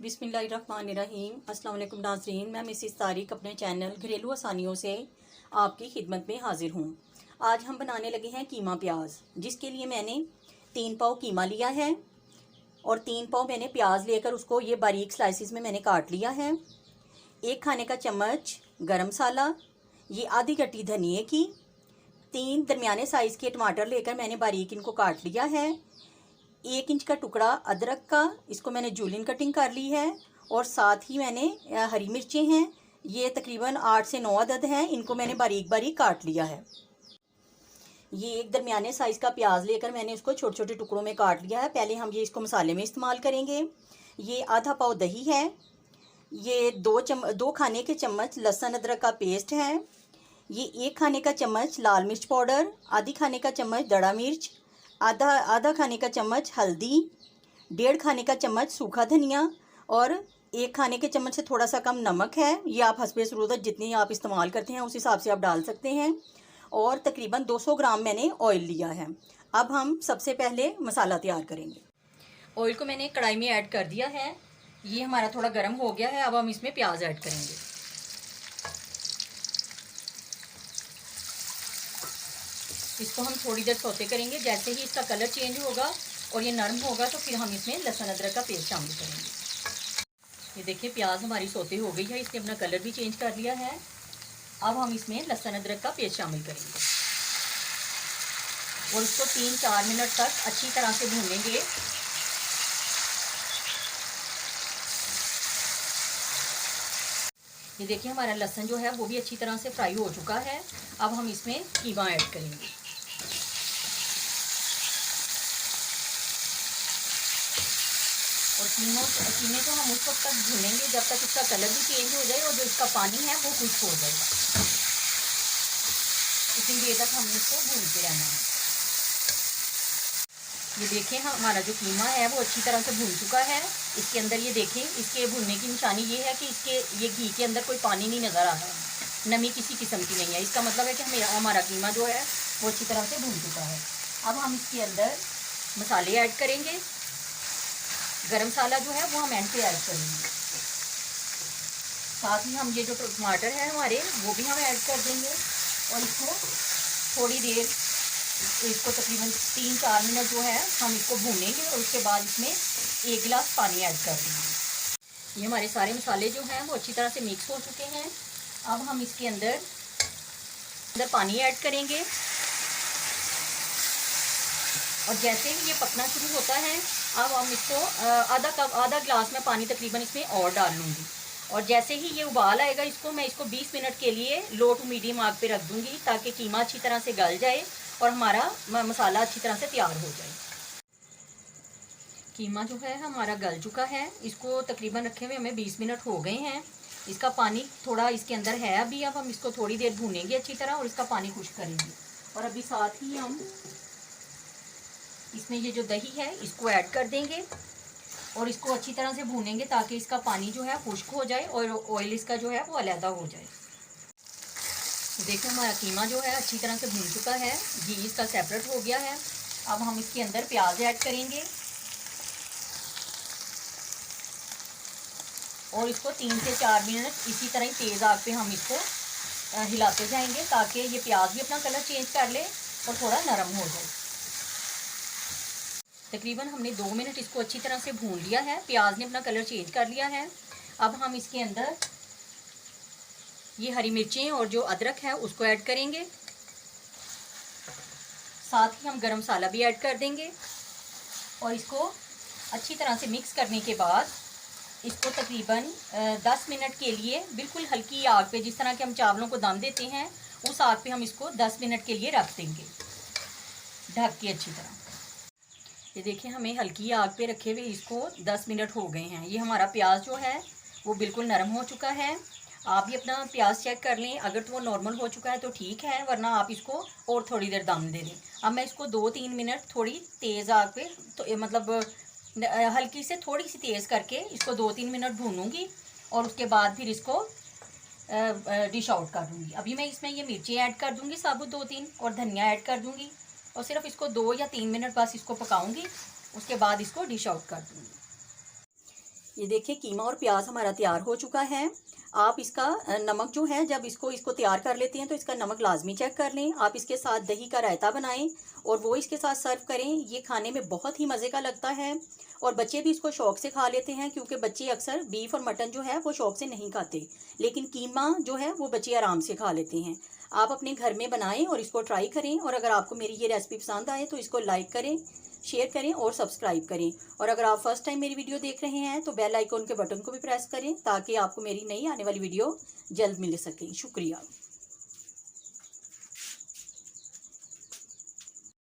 बिस्मिल्लाहिर्रहमानिर्रहीम। अस्सलाम वालेकुम नाज़रीन, मैं मिसिस तारिक अपने चैनल घरेलू आसानियों से आपकी खिदमत में हाजिर हूँ। आज हम बनाने लगे हैं कीमा प्याज, जिसके लिए मैंने 3 पाव कीमा लिया है और 3 पाव मैंने प्याज लेकर उसको ये बारीक स्लाइसिस में मैंने काट लिया है। 1 खाने का चम्मच गरम मसाला, ये आधी कटी धनिए की, 3 दरमियाने साइज़ के टमाटर लेकर मैंने बारीक इनको काट लिया है। 1 इंच का टुकड़ा अदरक का, इसको मैंने जूलियन कटिंग कर ली है। और साथ ही मैंने हरी मिर्चें हैं, ये तकरीबन 8 से 9 अदद हैं, इनको मैंने बारीक बारीक काट लिया है। ये एक दरमियाने साइज़ का प्याज लेकर मैंने इसको छोटे छोटे टुकड़ों में काट लिया है। पहले हम ये इसको मसाले में इस्तेमाल करेंगे। ये आधा पाव दही है, ये 2 खाने के चम्मच लहसुन अदरक का पेस्ट है, ये 1 खाने का चम्मच लाल मिर्च पाउडर, आधी खाने का चम्मच दड़ा मिर्च, आधा खाने का चम्मच हल्दी, 1.5 खाने का चम्मच सूखा धनिया और 1 खाने के चम्मच से थोड़ा सा कम नमक है। ये आप हस्बे ज़रूरत जितनी आप इस्तेमाल करते हैं उस हिसाब से आप डाल सकते हैं। और तकरीबन 200 ग्राम मैंने ऑयल लिया है। अब हम सबसे पहले मसाला तैयार करेंगे। ऑयल को मैंने कढ़ाई में ऐड कर दिया है, ये हमारा थोड़ा गर्म हो गया है। अब हम इसमें प्याज ऐड करेंगे। इसको हम थोड़ी देर सौते करेंगे। जैसे ही इसका कलर चेंज होगा और ये नरम होगा तो फिर हम इसमें लहसुन अदरक का पेस्ट शामिल करेंगे। ये देखिए प्याज हमारी सौते हो गई है, इसने अपना कलर भी चेंज कर लिया है। अब हम इसमें लहसुन अदरक का पेस्ट शामिल करेंगे और इसको 3-4 मिनट तक अच्छी तरह से भूनेंगे। ये देखिए हमारा लहसुन जो है वो भी अच्छी तरह से फ्राई हो चुका है। अब हम इसमें कीमा ऐड करेंगे और कीमे को हम उस वक्त तक भूनेंगे जब तक इसका कलर भी चेंज हो जाए और जो इसका पानी है वो खुश्क हो जाएगा। इतनी देर तक हमने इसको भूनते रहना है। ये देखें हमारा जो कीमा है वो अच्छी तरह से भून चुका है। इसके अंदर ये देखें, इसके भूनने की निशानी ये है कि ये घी के अंदर कोई पानी नहीं नज़र आ रहा है, नमी किसी किस्म की नहीं है। इसका मतलब है कि हमारा कीमा जो है वो अच्छी तरह से भून चुका है। अब हम इसके अंदर मसाले ऐड करेंगे। गरम मसाला जो है वो हम एंड पे ऐड करेंगे। साथ ही हम ये जो टमाटर है हमारे वो भी हम ऐड कर देंगे और इसको थोड़ी देर, इसको तकरीबन 3-4 मिनट जो है हम इसको भूनेंगे और उसके बाद इसमें 1 गिलास पानी ऐड कर देंगे। ये हमारे सारे मसाले जो हैं वो अच्छी तरह से मिक्स हो चुके हैं। अब हम इसके अंदर पानी ऐड करेंगे और जैसे ही ये पकना शुरू होता है अब हम इसको आधा गिलास में पानी तकरीबन इसमें और डाल लूँगी। और जैसे ही ये उबाल आएगा मैं इसको 20 मिनट के लिए लो टू मीडियम आग पे रख दूँगी ताकि कीमा अच्छी तरह से गल जाए और हमारा मसाला अच्छी तरह से तैयार हो जाए। कीमा जो है हमारा गल चुका है, इसको तकरीबन रखे हुए हमें 20 मिनट हो गए हैं। इसका पानी थोड़ा इसके अंदर है अभी। अब हम इसको थोड़ी देर भूनेंगे अच्छी तरह और इसका पानी खुश्क करेंगे। और अभी साथ ही हम इसमें ये जो दही है इसको ऐड कर देंगे और इसको अच्छी तरह से भूनेंगे ताकि इसका पानी जो है खुश्क हो जाए और ऑयल इसका जो है वो अलहदा हो जाए। देखो हमारा कीमा जो है अच्छी तरह से भून चुका है, घी इसका सेपरेट हो गया है। अब हम इसके अंदर प्याज ऐड करेंगे और इसको 3 से 4 मिनट इसी तरह ही तेज़ आग पे हम इसको हिलाते जाएंगे ताकि ये प्याज भी अपना कलर चेंज कर ले और थोड़ा नरम हो जाए। तकरीबन हमने 2 मिनट इसको अच्छी तरह से भून लिया है, प्याज ने अपना कलर चेंज कर लिया है। अब हम इसके अंदर ये हरी मिर्चें और जो अदरक है उसको ऐड करेंगे। साथ ही हम गरम मसाला भी ऐड कर देंगे और इसको अच्छी तरह से मिक्स करने के बाद इसको तकरीबन 10 मिनट के लिए बिल्कुल हल्की आग पे, जिस तरह के हम चावलों को दम देते हैं उस आग पे हम इसको 10 मिनट के लिए रख देंगे ढक के अच्छी तरह। ये देखिए हमें हल्की आग पे रखे हुए इसको 10 मिनट हो गए हैं। ये हमारा प्याज जो है वो बिल्कुल नरम हो चुका है। आप भी अपना प्याज चेक कर लें, अगर तो वो नॉर्मल हो चुका है तो ठीक है, वरना आप इसको और थोड़ी देर दम दे दें। अब मैं इसको 2-3 मिनट थोड़ी तेज़ आग पे तो मतलब हल्की से थोड़ी सी तेज़ करके इसको 2-3 मिनट भूनूंगी और उसके बाद फिर इसको डिश आउट कर दूँगी। अभी मैं इसमें ये मिर्ची ऐड कर दूँगी साबुत 2-3 और धनिया ऐड कर दूँगी और सिर्फ इसको 2 या 3 मिनट बस इसको पकाऊंगी, उसके बाद इसको डिश आउट कर दूँगी। ये देखिए कीमा और प्याज हमारा तैयार हो चुका है। आप इसका नमक जो है, जब इसको तैयार कर लेते हैं तो इसका नमक लाजमी चेक कर लें। आप इसके साथ दही का रायता बनाएं और वो इसके साथ सर्व करें। ये खाने में बहुत ही मज़े का लगता है और बच्चे भी इसको शौक़ से खा लेते हैं, क्योंकि बच्चे अक्सर बीफ और मटन जो है वो शौक़ से नहीं खाते, लेकिन कीमा जो है वो बच्चे आराम से खा लेते हैं। आप अपने घर में बनाएं और इसको ट्राई करें। और अगर आपको मेरी ये रेसिपी पसंद आए तो इसको लाइक करें, शेयर करें और सब्सक्राइब करें। और अगर आप फर्स्ट टाइम मेरी वीडियो देख रहे हैं तो बेल आइकॉन के बटन को भी प्रेस करें, ताकि आपको मेरी नई आने वाली वीडियो जल्द मिल सके। शुक्रिया।